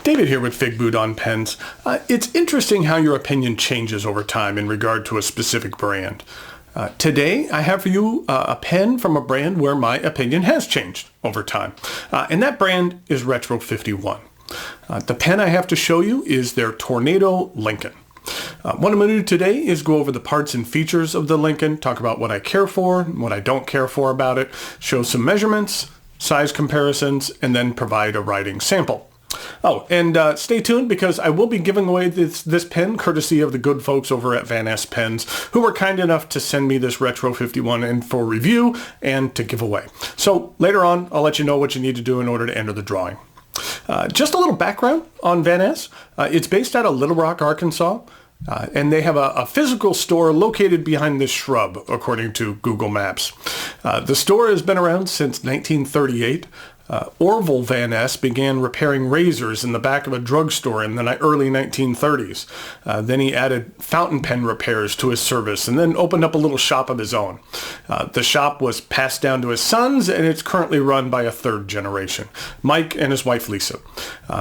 David here with Figboot on pens. It's interesting how your opinion changes over time in regard to a specific brand. Today, I have for you a pen from a brand where my opinion has changed over time. And that brand is Retro 51. The pen I have to show you is their Tornado Lincoln. What I'm going to do today is go over the parts and features of the Lincoln, talk about what I care for, what I don't care for about it, show some measurements, size comparisons, and then provide a writing sample. Oh, and stay tuned because I will be giving away this pen courtesy of the good folks over at Van Ness Pens, who were kind enough to send me this Retro 51 in for review and to give away. So later on, I'll let you know what you need to do in order to enter the drawing. Just a little background on Van Ness. It's based out of Little Rock, Arkansas, and they have a physical store located behind this shrub, according to Google Maps. The store has been around since 1938. Orville Van Ness began repairing razors in the back of a drugstore in the early 1930s. Then he added fountain pen repairs to his service and then opened up a little shop of his own. The shop was passed down to his sons, and it's currently run by a third generation, Mike and his wife Lisa.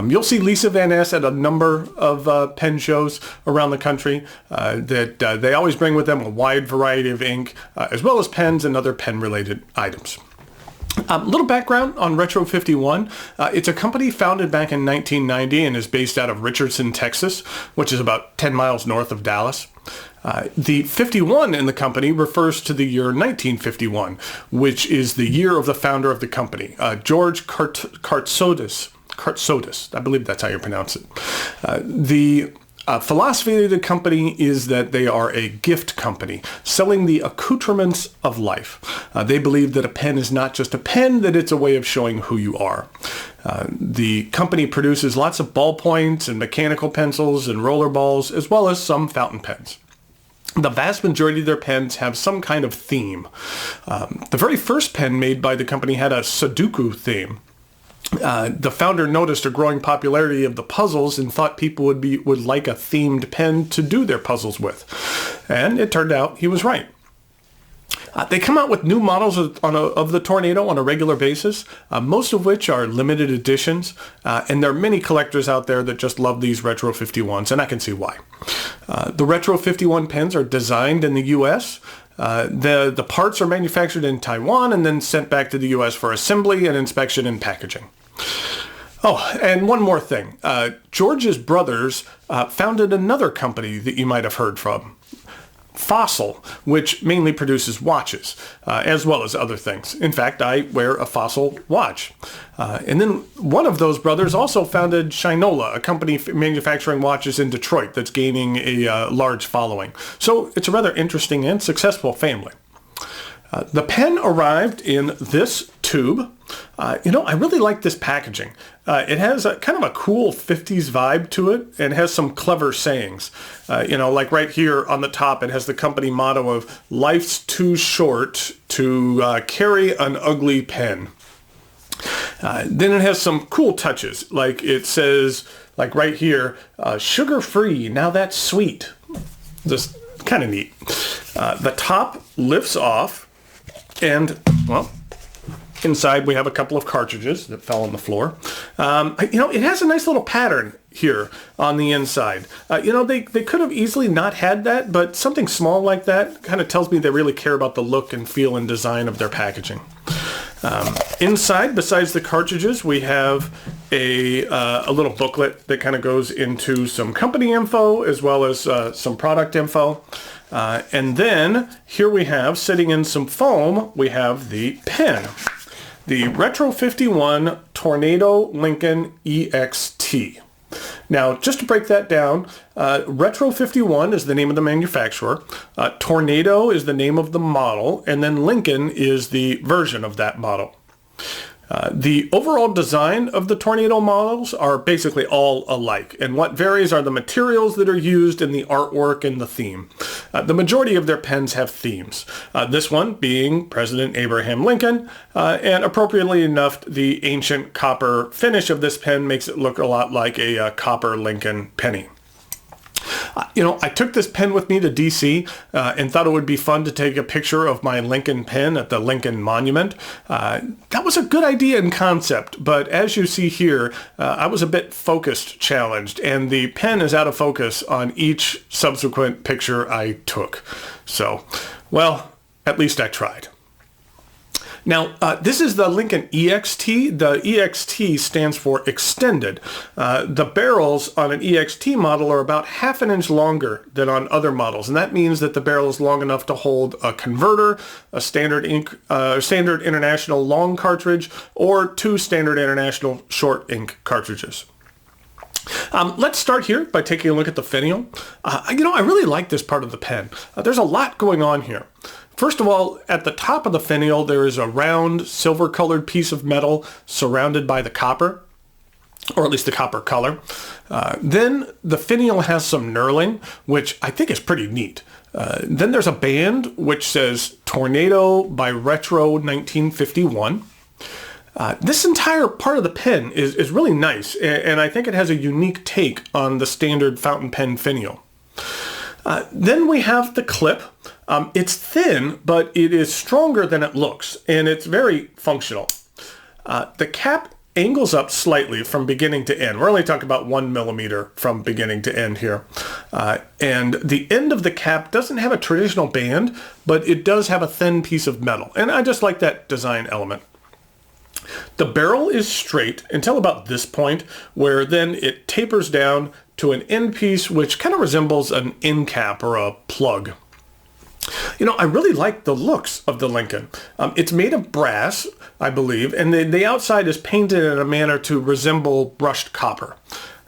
You'll see Lisa Van Ness at a number of pen shows around the country that they always bring with them a wide variety of ink, as well as pens and other pen-related items. A little background on Retro 51. It's a company founded back in 1990 and is based out of Richardson, Texas, which is about 10 miles north of Dallas. The 51 in the company refers to the year 1951, which is the year of the founder of the company, George Kartsodis. I believe that's how you pronounce it. The philosophy of the company is that they are a gift company, selling the accoutrements of life. They believe that a pen is not just a pen, that it's a way of showing who you are. The company produces lots of ballpoints and mechanical pencils and roller balls, as well as some fountain pens. The vast majority of their pens have some kind of theme. The very first pen made by the company had a Sudoku theme. The founder noticed a growing popularity of the puzzles and thought people would like a themed pen to do their puzzles with. And it turned out he was right. They come out with new models of the Tornado on a regular basis, most of which are limited editions, and there are many collectors out there that just love these Retro 51s, and I can see why. The Retro 51 pens are designed in the U.S., the parts are manufactured in Taiwan and then sent back to the U.S. for assembly and inspection and packaging. Oh, and one more thing. George's brothers founded another company that you might have heard from, Fossil, which mainly produces watches, as well as other things. In fact, I wear a Fossil watch. And then one of those brothers also founded Shinola, a company manufacturing watches in Detroit that's gaining a large following. So it's a rather interesting and successful family. The pen arrived in this tube. I really like this packaging. It has a kind of a cool 50s vibe to it and has some clever sayings. Like right here on the top, it has the company motto of "Life's too short to carry an ugly pen." Then it has some cool touches, like it says, like right here, "Sugar-free, now that's sweet." Just kind of neat. The top lifts off. And, well, inside we have a couple of cartridges that fell on the floor. It has a nice little pattern here on the inside. They could have easily not had that, but something small like that kind of tells me they really care about the look and feel and design of their packaging. Inside, besides the cartridges, we have a little booklet that kind of goes into some company info as well as some product info. And then here we have, sitting in some foam, we have the pen. The Retro 51 Tornado Lincoln EXT. Now, just to break that down, Retro 51 is the name of the manufacturer, Tornado is the name of the model, and then Lincoln is the version of that model. The overall design of the Tornado models are basically all alike, and what varies are the materials that are used in the artwork and the theme. The majority of their pens have themes, this one being President Abraham Lincoln, and appropriately enough, the ancient copper finish of this pen makes it look a lot like a copper Lincoln penny. I took this pen with me to DC and thought it would be fun to take a picture of my Lincoln pen at the Lincoln Monument. That was a good idea in concept, but as you see here, I was a bit focused challenged, and the pen is out of focus on each subsequent picture I took. So, well, at least I tried. Now, this is the Lincoln EXT. The EXT stands for extended. The barrels on an EXT model are about half an inch longer than on other models, and that means that the barrel is long enough to hold a converter, a standard international long cartridge, or 2 standard international short ink cartridges. Let's start here by taking a look at the finial. I really like this part of the pen. There's a lot going on here. First of all, at the top of the finial, there is a round silver-colored piece of metal surrounded by the copper, or at least the copper color. Then the finial has some knurling, which I think is pretty neat. Then there's a band which says Tornado by Retro 1951. This entire part of the pen is really nice, and I think it has a unique take on the standard fountain pen finial. Then we have the clip. It's thin, but it is stronger than it looks, and it's very functional. The cap angles up slightly from beginning to end. We're only talking about 1 millimeter from beginning to end here. And the end of the cap doesn't have a traditional band, but it does have a thin piece of metal, and I just like that design element. The barrel is straight until about this point, where then it tapers down to an end piece which kind of resembles an end cap or a plug. I really like the looks of the Lincoln. It's made of brass, I believe, and the outside is painted in a manner to resemble brushed copper.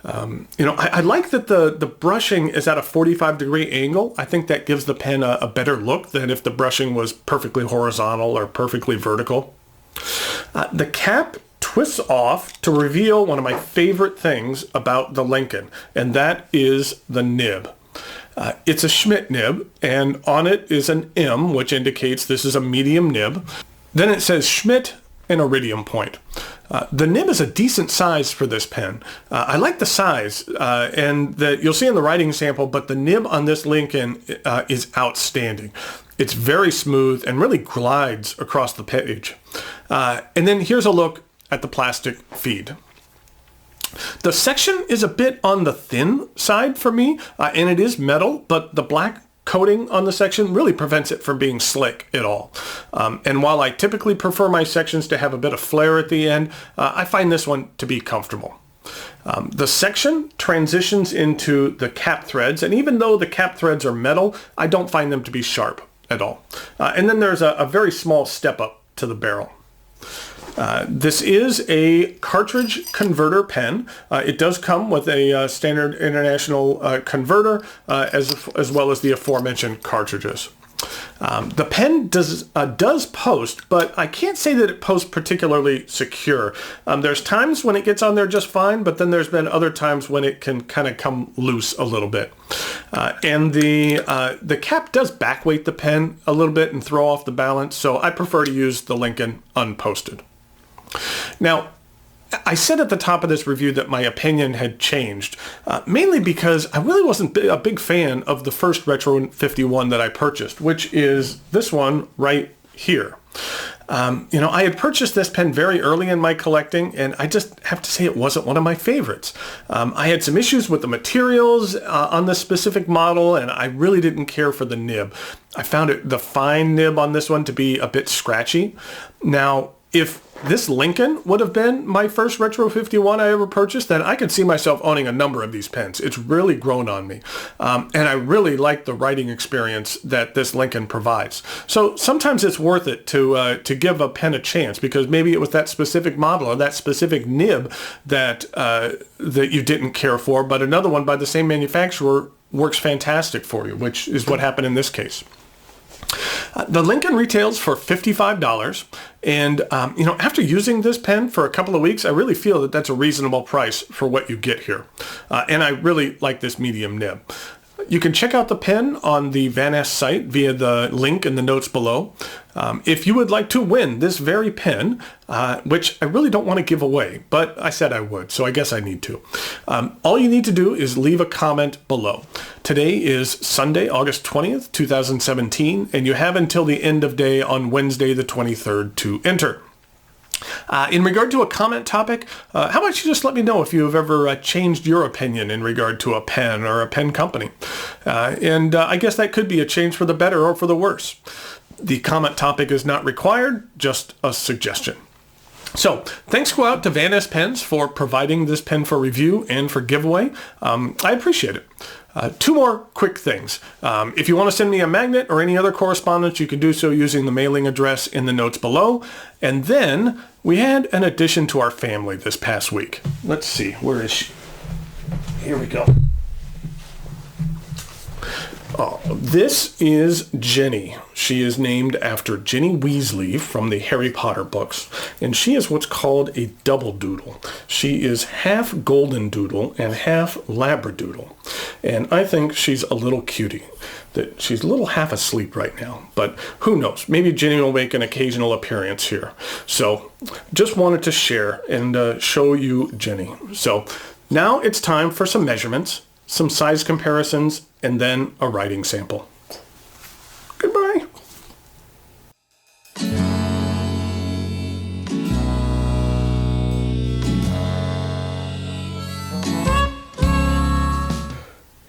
I like that the brushing is at a 45-degree angle. I think that gives the pen a better look than if the brushing was perfectly horizontal or perfectly vertical. The cap twists off to reveal one of my favorite things about the Lincoln, and that is the nib. It's a Schmidt nib, and on it is an M, which indicates this is a medium nib. Then it says Schmidt and iridium point. The nib is a decent size for this pen. I like the size, and you'll see in the writing sample, but the nib on this Lincoln is outstanding. It's very smooth and really glides across the page. And then here's a look at the plastic feed. The section is a bit on the thin side for me, and it is metal, but the black coating on the section really prevents it from being slick at all. And while I typically prefer my sections to have a bit of flare at the end, I find this one to be comfortable. The section transitions into the cap threads, and even though the cap threads are metal, I don't find them to be sharp at all. And then there's a very small step up to the barrel. This is a cartridge converter pen. It does come with a standard international converter as well as the aforementioned cartridges. The pen does post, but I can't say that it posts particularly secure. There's times when it gets on there just fine, but then there's been other times when it can kind of come loose a little bit. And the cap does backweight the pen a little bit and throw off the balance, so I prefer to use the Lincoln unposted. Now, I said at the top of this review that my opinion had changed, mainly because I really wasn't a big fan of the first Retro 51 that I purchased, which is this one right here. I had purchased this pen very early in my collecting, and I just have to say it wasn't one of my favorites. I had some issues with the materials on this specific model, and I really didn't care for the nib. I found the fine nib on this one to be a bit scratchy. Now, if this Lincoln would have been my first Retro 51 I ever purchased, then I could see myself owning a number of these pens. It's really grown on me. And I really like the writing experience that this Lincoln provides. So sometimes it's worth it to give a pen a chance, because maybe it was that specific model or that specific nib that you didn't care for, but another one by the same manufacturer works fantastic for you, which is what happened in this case. The Lincoln retails for $55, and after using this pen for a couple of weeks, I really feel that that's a reasonable price for what you get here. And I really like this medium nib. You can check out the pen on the Van Ness site via the link in the notes below. If you would like to win this very pen, which I really don't want to give away, but I said I would, so I guess I need to. All you need to do is leave a comment below. Today is Sunday, August 20th, 2017, and you have until the end of day on Wednesday, the 23rd to enter. In regard to a comment topic, how about you just let me know if you've ever changed your opinion in regard to a pen or a pen company. And I guess that could be a change for the better or for the worse. The comment topic is not required, just a suggestion. So thanks go out to Van Ness Pens for providing this pen for review and for giveaway. I appreciate it. Two more quick things. If you want to send me a magnet or any other correspondence, you can do so using the mailing address in the notes below. And then we had an addition to our family this past week. Let's see, where is she? Here we go. Oh, this is Jenny. She is named after Ginny Weasley from the Harry Potter books, and she is what's called a double doodle. She is half golden doodle and half labradoodle, and I think she's a little cutie. That she's a little half asleep right now, but who knows? Maybe Jenny will make an occasional appearance here. So just wanted to share and show you Jenny. So now it's time for some measurements, some size comparisons, and then a writing sample. Goodbye.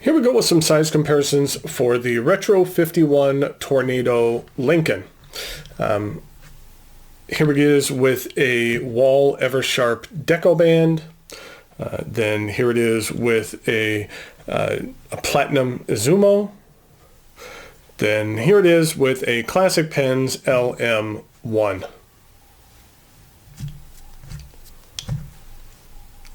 Here we go with some size comparisons for the Retro 51 Tornado Lincoln. Here it is with a Wall Eversharp Deco Band. Then here it is with a Platinum Izumo. Then here it is with a Classic Pens LM1.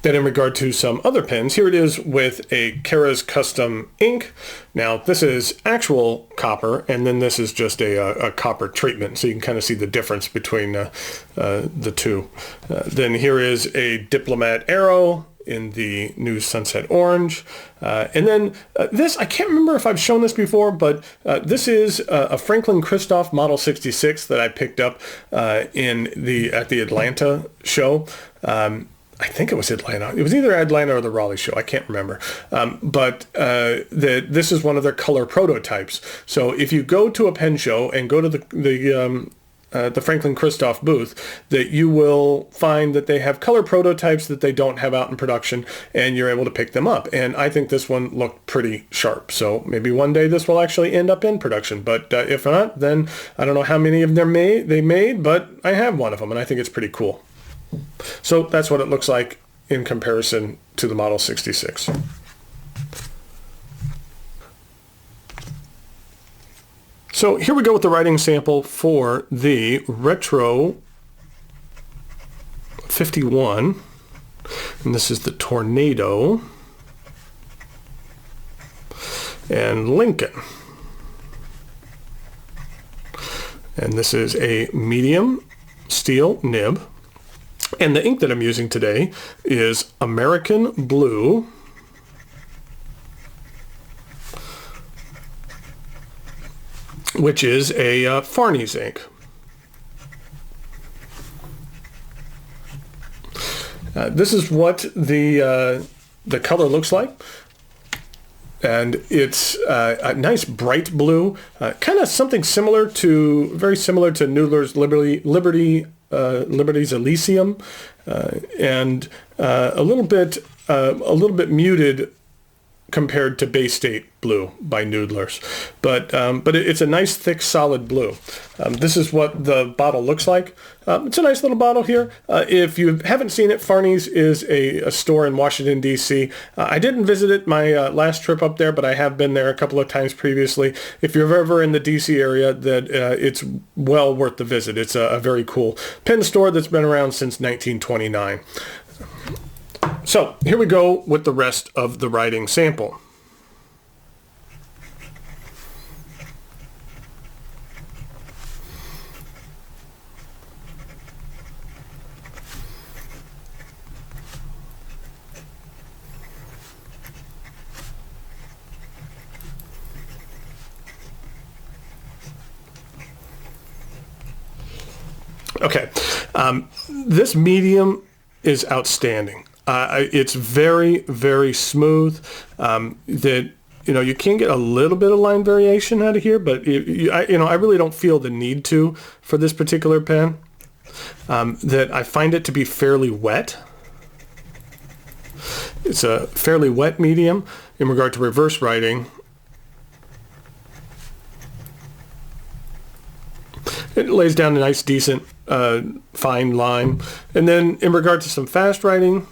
Then in regard to some other pens, here it is with a Kara's Custom Ink. Now this is actual copper, and then this is just a copper treatment, so you can kind of see the difference between the two. Then here is a Diplomat Arrow in the new Sunset Orange. And then this, I can't remember if I've shown this before, but this is a Franklin Christoph Model 66 that I picked up at the Atlanta show. I think it was Atlanta. It was either Atlanta or the Raleigh show. I can't remember. But this is one of their color prototypes. So if you go to a pen show and go to the Franklin Christoph booth, that you will find that they have color prototypes that they don't have out in production, and you're able to pick them up. And I think this one looked pretty sharp. So maybe one day this will actually end up in production. But if not, then I don't know how many of them they made, but I have one of them, and I think it's pretty cool. So that's what it looks like in comparison to the Model 66. So here we go with the writing sample for the Retro 51, and this is the Tornado and Lincoln. And this is a medium steel nib. And the ink that I'm using today is American Blue, which is a Farnese ink. This is what the color looks like. And it's a nice bright blue, kind of something very similar to Noodler's Liberty's Elysium, and a little bit muted compared to Bay State Blue by Noodler's, but it's a nice thick solid blue. This is what the bottle looks like. It's a nice little bottle here. If you haven't seen it, Farnese is a store in Washington, D.C. I didn't visit it my last trip up there, but I have been there a couple of times previously. If you're ever in the D.C. area, that it's well worth the visit. It's a very cool pen store that's been around since 1929. So here we go with the rest of the writing sample. Okay. This medium is outstanding. It's very, very smooth. You can get a little bit of line variation out of here, but I really don't feel the need to for this particular pen. That I find it to be fairly wet. It's a fairly wet medium in regard to reverse writing. It lays down a nice, decent, fine line. And then in regard to some fast writing,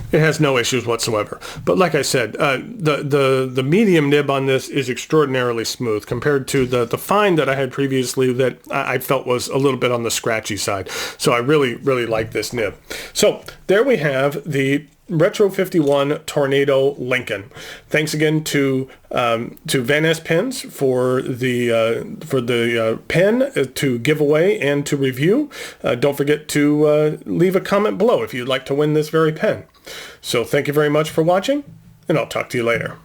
it has no issues whatsoever. But like I said, the medium nib on this is extraordinarily smooth compared to the fine that I had previously that I felt was a little bit on the scratchy side. So I really, really like this nib. So there we have the Retro 51 Tornado Lincoln. Thanks again to Van Ness Pens for the pen to give away and to review. Don't forget to leave a comment below if you'd like to win this very pen. So thank you very much for watching, and I'll talk to you later.